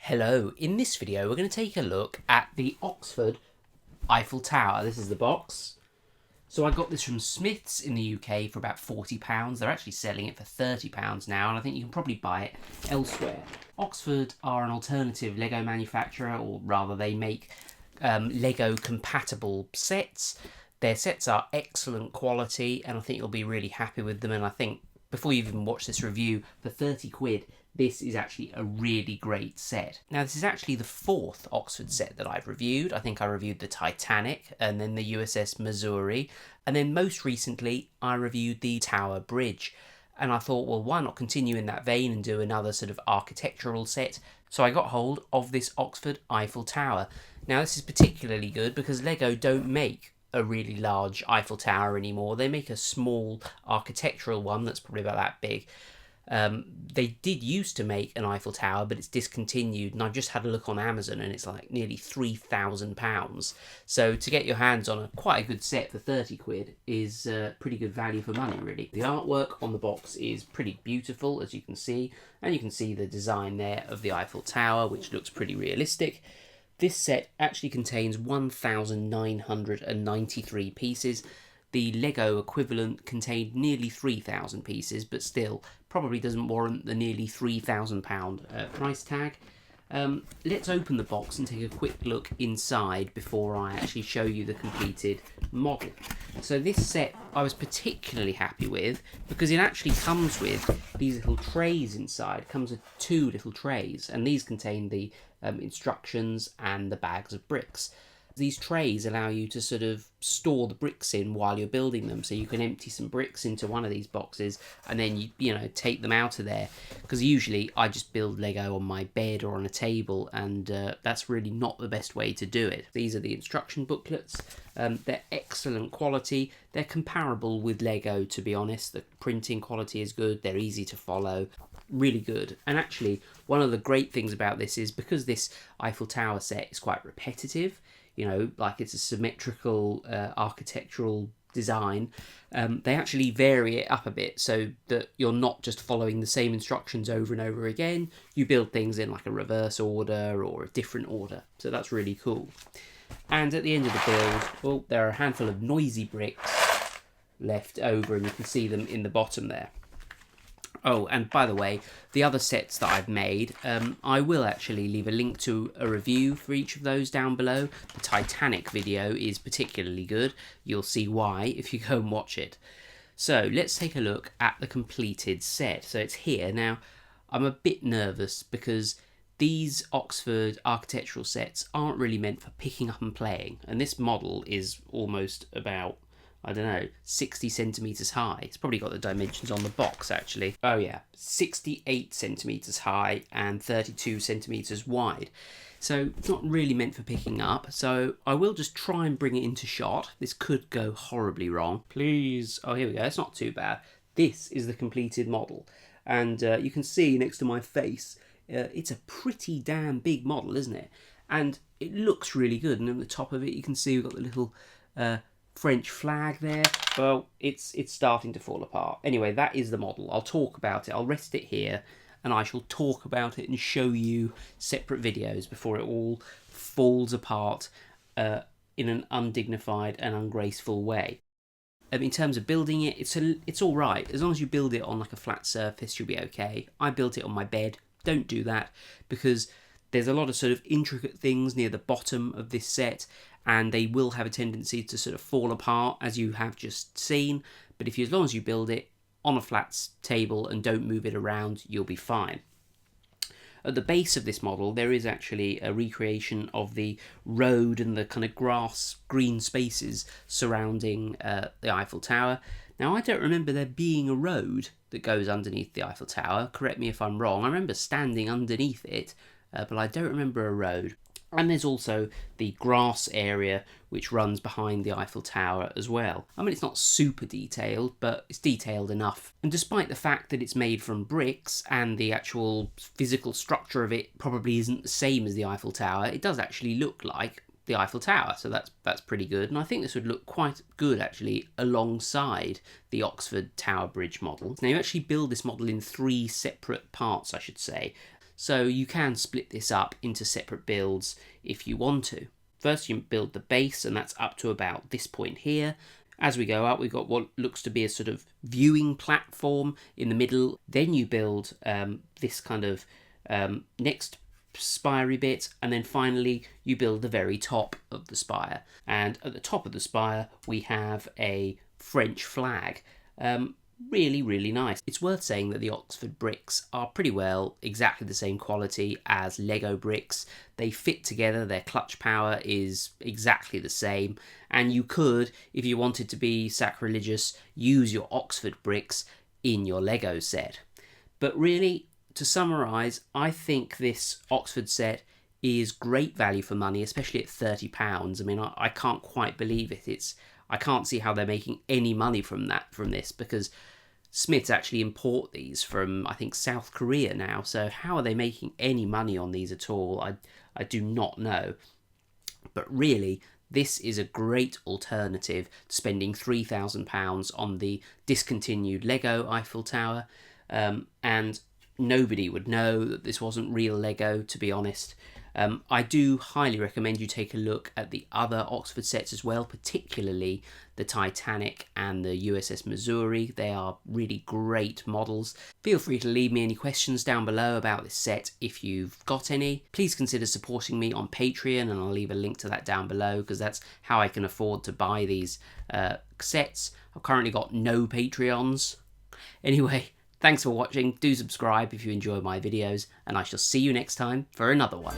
Hello, in this video we're going to take a look at the Oxford Eiffel Tower. This is the box. So I got this from Smith's in the UK for about £40. They're actually selling it for £30 now, and I think you can probably buy it elsewhere. Oxford are an alternative Lego manufacturer, or rather they make Lego compatible sets. Their sets are excellent quality and I think you'll be really happy with them, and I think before you even watch this review, for 30 quid, this is actually a really great set. Now, this is actually the fourth Oxford set that I've reviewed. I think I reviewed the Titanic and then the USS Missouri. And then most recently, I reviewed the Tower Bridge. And I thought, well, why not continue in that vein and do another sort of architectural set? So I got hold of this Oxford Eiffel Tower. Now, this is particularly good because Lego don't make a really large Eiffel Tower anymore. They make a small architectural one that's probably about that big. They did used to make an Eiffel Tower, but it's discontinued, and I've just had a look on Amazon and it's like nearly £3,000. So to get your hands on quite a good set for 30 quid is pretty good value for money, really. The artwork on the box is pretty beautiful, as you can see, and you can see the design there of the Eiffel Tower, which looks pretty realistic. This set actually contains 1,993 pieces. The Lego equivalent contained nearly 3,000 pieces, but still probably doesn't warrant the nearly £3,000 price tag. Let's open the box and take a quick look inside before I actually show you the completed model. So this set I was particularly happy with because it actually comes with these little trays inside. It comes with two little trays, and these contain the instructions and the bags of bricks. These trays allow you to sort of store the bricks in while you're building them, so you can empty some bricks into one of these boxes and then you take them out of there, because usually I just build Lego on my bed or on a table, and that's really not the best way to do it. These are the instruction booklets. They're excellent quality. They're comparable with Lego, to be honest. The printing quality is good. They're easy to follow. Really good. And actually, one of the great things about this is because this Eiffel Tower set is quite repetitive, like it's a symmetrical architectural design, they actually vary it up a bit so that you're not just following the same instructions over and over again. You build things in like a reverse order or a different order, so that's really cool. And at the end of the build, well, there are a handful of noisy bricks left over, and you can see them in the bottom there. Oh, and by the way, the other sets that I've made, I will actually leave a link to a review for each of those down below. The Titanic video is particularly good. You'll see why if you go and watch it. So let's take a look at the completed set. So it's here. Now, I'm a bit nervous because these Oxford architectural sets aren't really meant for picking up and playing. And this model is almost about, I don't know, 60 centimetres high. It's probably got the dimensions on the box, actually. Oh yeah, 68 centimetres high and 32 centimetres wide. So it's not really meant for picking up. So I will just try and bring it into shot. This could go horribly wrong. Please. Oh, here we go. It's not too bad. This is the completed model. And you can see next to my face, it's a pretty damn big model, isn't it? And it looks really good. And on the top of it, you can see we've got the little French flag there. Well, it's starting to fall apart. Anyway, that is the model. I'll talk about it. I'll rest it here and I shall talk about it and show you separate videos before it all falls apart in an undignified and ungraceful way. In terms of building it, it's all right. As long as you build it on like a flat surface, you'll be okay. I built it on my bed. Don't do that because there's a lot of sort of intricate things near the bottom of this set, and they will have a tendency to sort of fall apart, as you have just seen. But as long as you build it on a flat table and don't move it around, you'll be fine. At the base of this model, there is actually a recreation of the road and the kind of grass green spaces surrounding the Eiffel Tower. Now, I don't remember there being a road that goes underneath the Eiffel Tower. Correct me if I'm wrong. I remember standing underneath it, but I don't remember a road. And there's also the grass area which runs behind the Eiffel Tower as well. I mean, it's not super detailed, but it's detailed enough. And despite the fact that it's made from bricks and the actual physical structure of it probably isn't the same as the Eiffel Tower, it does actually look like the Eiffel Tower, so that's pretty good. And I think this would look quite good actually alongside the Oxford Tower Bridge model. Now, you actually build this model in three separate parts, I should say. So you can split this up into separate builds if you want to. First you build the base, and that's up to about this point here. As we go up, we've got what looks to be a sort of viewing platform in the middle. Then you build this kind of next spirey bit, and then finally you build the very top of the spire. And at the top of the spire we have a French flag. Really, really nice. It's worth saying that the Oxford bricks are pretty well exactly the same quality as Lego bricks. They fit together, their clutch power is exactly the same, and you could, if you wanted to be sacrilegious, use your Oxford bricks in your Lego set. But really, to summarise, I think this Oxford set is great value for money, especially at £30. I mean, I can't quite believe it. I can't see how they're making any money from this, because Smiths actually import these from, I think, South Korea now. So how are they making any money on these at all? I do not know. But really, this is a great alternative to spending £3,000 on the discontinued Lego Eiffel Tower. And nobody would know that this wasn't real Lego, to be honest. I do highly recommend you take a look at the other Oxford sets as well, particularly the Titanic and the USS Missouri. They are really great models. Feel free to leave me any questions down below about this set if you've got any. Please consider supporting me on Patreon, and I'll leave a link to that down below, because that's how I can afford to buy these sets. I've currently got no Patreons. Anyway, thanks for watching. Do subscribe if you enjoy my videos, and I shall see you next time for another one.